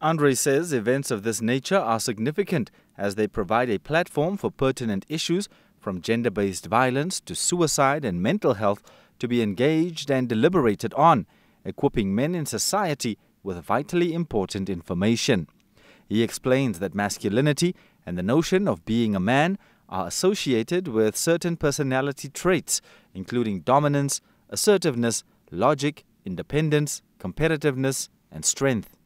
Andre says events of this nature are significant as they provide a platform for pertinent issues from gender-based violence to suicide and mental health to be engaged and deliberated on, equipping men in society with vitally important information. He explains that masculinity and the notion of being a man are associated with certain personality traits, including dominance, assertiveness, logic, independence, competitiveness, and strength.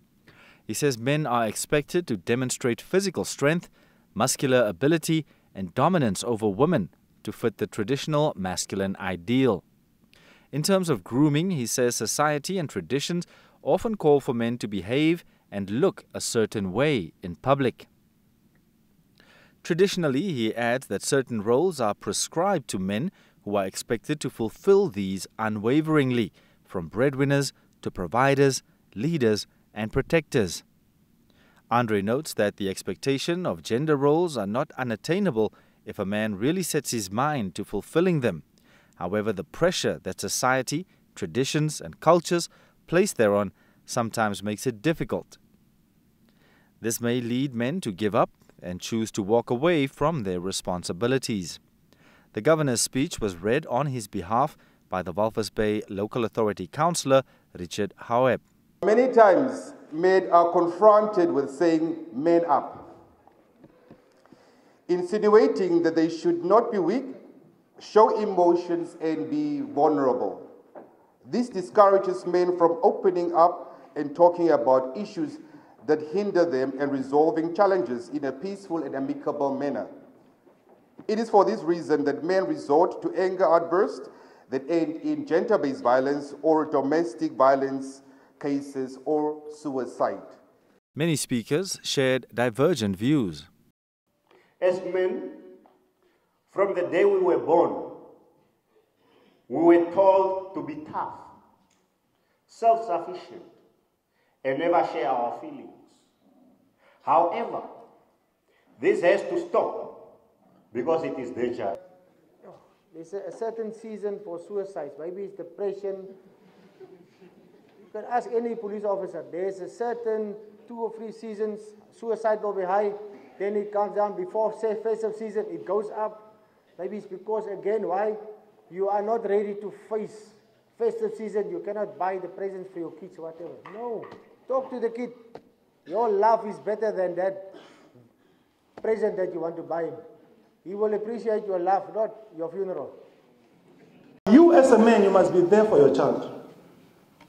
He says men are expected to demonstrate physical strength, muscular ability, and dominance over women to fit the traditional masculine ideal. In terms of grooming, he says society and traditions often call for men to behave and look a certain way in public. Traditionally, he adds that certain roles are prescribed to men who are expected to fulfill these unwaveringly, from breadwinners to providers, leaders, and protectors. Andre notes that the expectation of gender roles are not unattainable if a man really sets his mind to fulfilling them. However, the pressure that society, traditions, and cultures place thereon sometimes makes it difficult. This may lead men to give up and choose to walk away from their responsibilities. The governor's speech was read on his behalf by the Walvis Bay Local Authority Councillor Richard Hauep. Many times, men are confronted with saying, "Man up," insinuating that they should not be weak, show emotions, and be vulnerable. This discourages men from opening up and talking about issues that hinder them and resolving challenges in a peaceful and amicable manner. It is for this reason that men resort to anger outbursts that end in gender-based violence or domestic violence cases or suicide. Many speakers shared divergent views. As men, from the day we were born, we were told to be tough, self-sufficient, and never share our feelings. However, this has to stop because it is dangerous. There's a certain season for suicides. Maybe it's depression. You can ask any police officer. There's a certain 2 or 3 seasons, suicide will be high, then it comes down. Before festive season, it goes up. Maybe it's because, again, why? You are not ready to face festive season. You cannot buy the presents for your kids or whatever. No. Talk to the kid. Your love is better than that present that you want to buy him. He will appreciate your love, not your funeral. You as a man, you must be there for your child.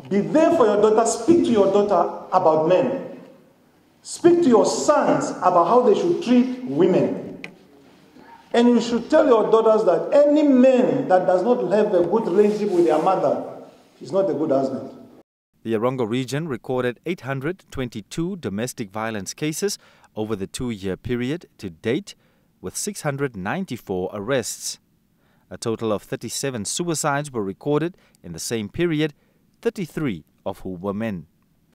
Be there for your daughter. Speak to your daughter about men. Speak to your sons about how they should treat women. And you should tell your daughters that any man that does not have a good relationship with their mother is not a good husband. The Erongo region recorded 822 domestic violence cases over the 2-year period to date, with 694 arrests. A total of 37 suicides were recorded in the same period, 33 of whom were men.